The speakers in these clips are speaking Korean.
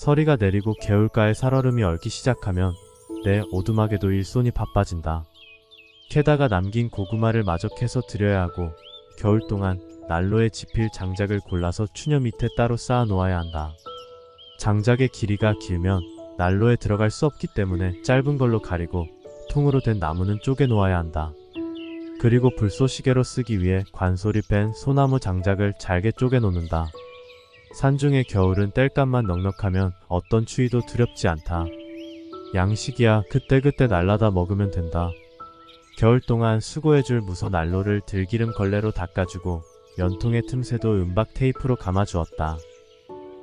서리가 내리고 개울가에 살얼음이 얽기 시작하면 내 오두막에도 일손이 바빠진다. 캐다가 남긴 고구마를 마저 캐서 드려야 하고 겨울 동안 난로에 지필 장작을 골라서 추녀 밑에 따로 쌓아 놓아야 한다. 장작의 길이가 길면 난로에 들어갈 수 없기 때문에 짧은 걸로 가리고 통으로 된 나무는 쪼개 놓아야 한다. 그리고 불쏘시개로 쓰기 위해 관솔이 뺀 소나무 장작을 잘게 쪼개 놓는다. 산중의 겨울은 땔감만 넉넉하면 어떤 추위도 두렵지 않다. 양식이야 그때그때 날라다 먹으면 된다. 겨울 동안 수고해줄 무서 난로를 들기름 걸레로 닦아주고 연통의 틈새도 은박 테이프로 감아주었다.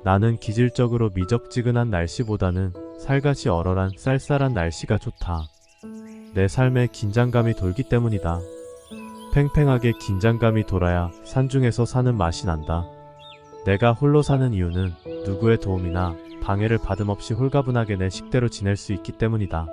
나는 기질적으로 미적지근한 날씨보다는 살갗이 얼얼한 쌀쌀한 날씨가 좋다. 내 삶에 긴장감이 돌기 때문이다. 팽팽하게 긴장감이 돌아야 산중에서 사는 맛이 난다. 내가 홀로 사는 이유는 누구의 도움이나 방해를 받음 없이 홀가분하게 내 식대로 지낼 수 있기 때문이다.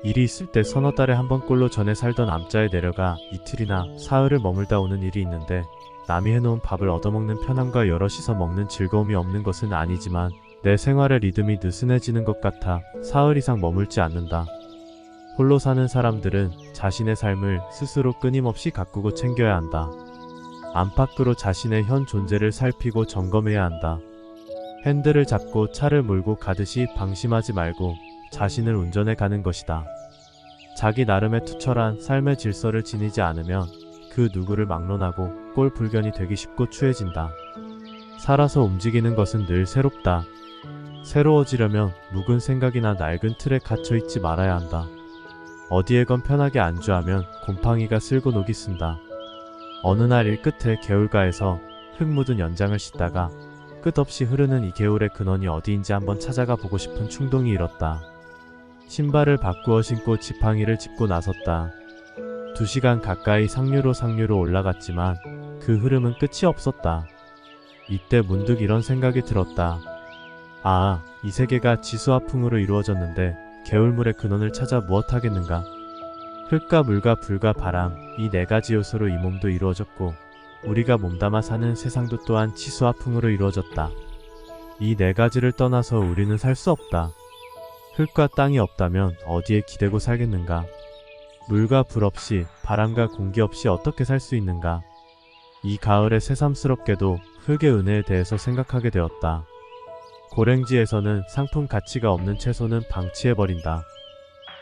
일이 있을 때 서너 달에 한 번꼴로 전에 살던 암자에 내려가 이틀이나 사흘을 머물다 오는 일이 있는데 남이 해놓은 밥을 얻어먹는 편함과 여럿이서 먹는 즐거움이 없는 것은 아니지만 내 생활의 리듬이 느슨해지는 것 같아 사흘 이상 머물지 않는다. 홀로 사는 사람들은 자신의 삶을 스스로 끊임없이 가꾸고 챙겨야 한다. 안팎으로 자신의 현 존재를 살피고 점검해야 한다. 핸들을 잡고 차를 몰고 가듯이 방심하지 말고 자신을 운전해 가는 것이다. 자기 나름의 투철한 삶의 질서를 지니지 않으면 그 누구를 막론하고 꼴불견이 되기 쉽고 추해진다. 살아서 움직이는 것은 늘 새롭다. 새로워지려면 묵은 생각이나 낡은 틀에 갇혀있지 말아야 한다. 어디에건 편하게 안주하면 곰팡이가 쓸고 녹이 쓴다. 어느 날 일 끝에 개울가에서 흙 묻은 연장을 씻다가 끝없이 흐르는 이 개울의 근원이 어디인지 한번 찾아가 보고 싶은 충동이 일었다. 신발을 바꾸어 신고 지팡이를 짚고 나섰다. 2시간 가까이 상류로 올라갔지만 그 흐름은 끝이 없었다. 이때 문득 이런 생각이 들었다. 아, 이 세계가 지수와 풍으로 이루어졌는데 개울물의 근원을 찾아 무엇하겠는가? 흙과 물과 불과 바람, 이 4가지 요소로 이 몸도 이루어졌고 우리가 몸담아 사는 세상도 또한 지수와 풍으로 이루어졌다. 이 4가지를 떠나서 우리는 살 수 없다. 흙과 땅이 없다면 어디에 기대고 살겠는가? 물과 불 없이, 바람과 공기 없이 어떻게 살 수 있는가? 이 가을에 새삼스럽게도 흙의 은혜에 대해서 생각하게 되었다. 고랭지에서는 상품 가치가 없는 채소는 방치해버린다.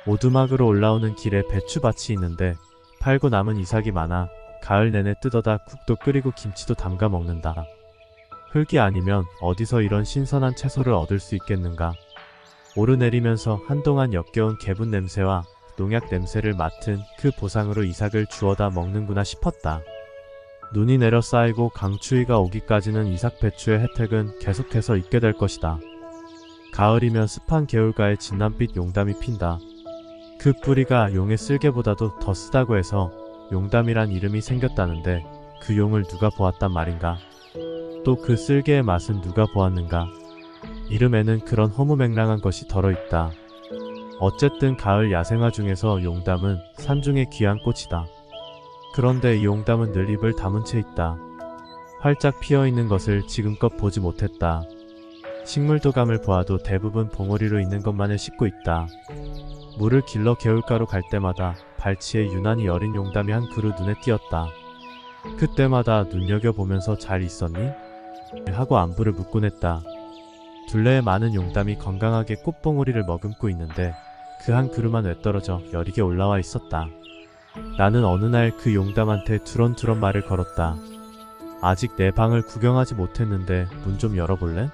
오두막으로 올라오는 길에 배추밭이 있는데 팔고 남은 이삭이 많아 가을 내내 뜯어다 국도 끓이고 김치도 담가 먹는다. 흙이 아니면 어디서 이런 신선한 채소를 얻을 수 있겠는가? 오르내리면서 한동안 역겨운 개분 냄새와 농약 냄새를 맡은 그 보상으로 이삭을 주워다 먹는구나 싶었다. 눈이 내려 쌓이고 강추위가 오기까지는 이삭 배추의 혜택은 계속해서 있게 될 것이다. 가을이면 습한 개울가에 진남빛 용담이 핀다. 그 뿌리가 용의 쓸개보다도 더 쓰다고 해서 용담이란 이름이 생겼다는데 그 용을 누가 보았단 말인가? 또 그 쓸개의 맛은 누가 보았는가? 이름에는 그런 허무맹랑한 것이 덜어있다. 어쨌든 가을 야생화 중에서 용담은 산중의 귀한 꽃이다. 그런데 이 용담은 늘 입을 다문 채 있다. 활짝 피어있는 것을 지금껏 보지 못했다. 식물도감을 보아도 대부분 봉오리로 있는 것만을 씻고 있다. 물을 길러 개울가로 갈 때마다 발치에 유난히 여린 용담이 한 그루 눈에 띄었다. 그때마다 눈여겨보면서 잘 있었니? 하고 안부를 묻곤 했다. 둘레에 많은 용담이 건강하게 꽃봉오리를 머금고 있는데 그 한 그루만 외떨어져 여리게 올라와 있었다. 나는 어느 날 그 용담한테 두런두런 말을 걸었다. 아직 내 방을 구경하지 못했는데 문 좀 열어볼래?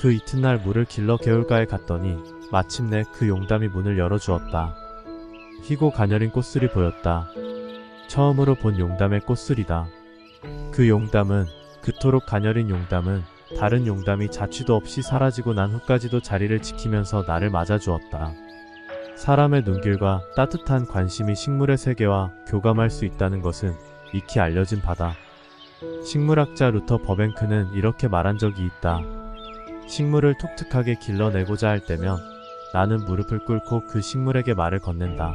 그 이튿날 물을 길러 개울가에 갔더니 마침내 그 용담이 문을 열어주었다. 희고 가녀린 꽃술이 보였다. 처음으로 본 용담의 꽃술이다. 그 용담은, 그토록 가녀린 용담은 다른 용담이 자취도 없이 사라지고 난 후까지도 자리를 지키면서 나를 맞아주었다. 사람의 눈길과 따뜻한 관심이 식물의 세계와 교감할 수 있다는 것은 익히 알려진 바다. 식물학자 루터 버뱅크는 이렇게 말한 적이 있다. 식물을 독특하게 길러내고자 할 때면 나는 무릎을 꿇고 그 식물에게 말을 건넨다.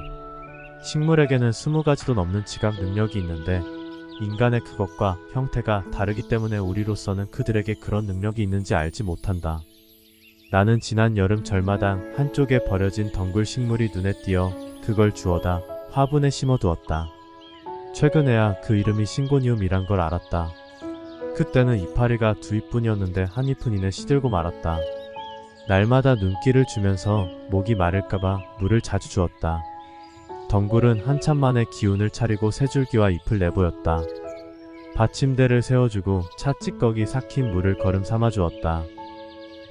식물에게는 20가지도 넘는 지각 능력이 있는데 인간의 그것과 형태가 다르기 때문에 우리로서는 그들에게 그런 능력이 있는지 알지 못한다. 나는 지난 여름 절마당 한쪽에 버려진 덩굴 식물이 눈에 띄어 그걸 주워다 화분에 심어두었다. 최근에야 그 이름이 싱고니움이란 걸 알았다. 그때는 이파리가 2잎뿐이었는데 한 잎은 이내 시들고 말았다. 날마다 눈길을 주면서 목이 마를까봐 물을 자주 주었다. 덩굴은 한참 만에 기운을 차리고 새 줄기와 잎을 내보였다. 받침대를 세워주고 차 찌꺼기 삭힌 물을 거름 삼아 주었다.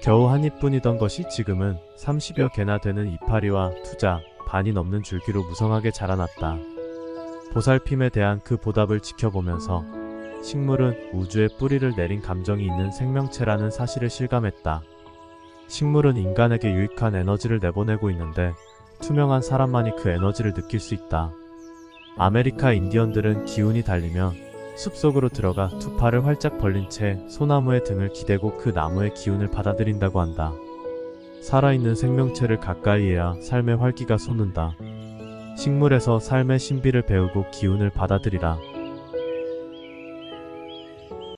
겨우 한 잎뿐이던 것이 지금은 30여 개나 되는 이파리와 투자, 반이 넘는 줄기로 무성하게 자라났다. 보살핌에 대한 그 보답을 지켜보면서 식물은 우주에 뿌리를 내린 감정이 있는 생명체라는 사실을 실감했다. 식물은 인간에게 유익한 에너지를 내보내고 있는데 투명한 사람만이 그 에너지를 느낄 수 있다. 아메리카 인디언들은 기운이 달리면 숲속으로 들어가 두 팔을 활짝 벌린 채 소나무의 등을 기대고 그 나무의 기운을 받아들인다고 한다. 살아있는 생명체를 가까이 해야 삶의 활기가 솟는다. 식물에서 삶의 신비를 배우고 기운을 받아들이라.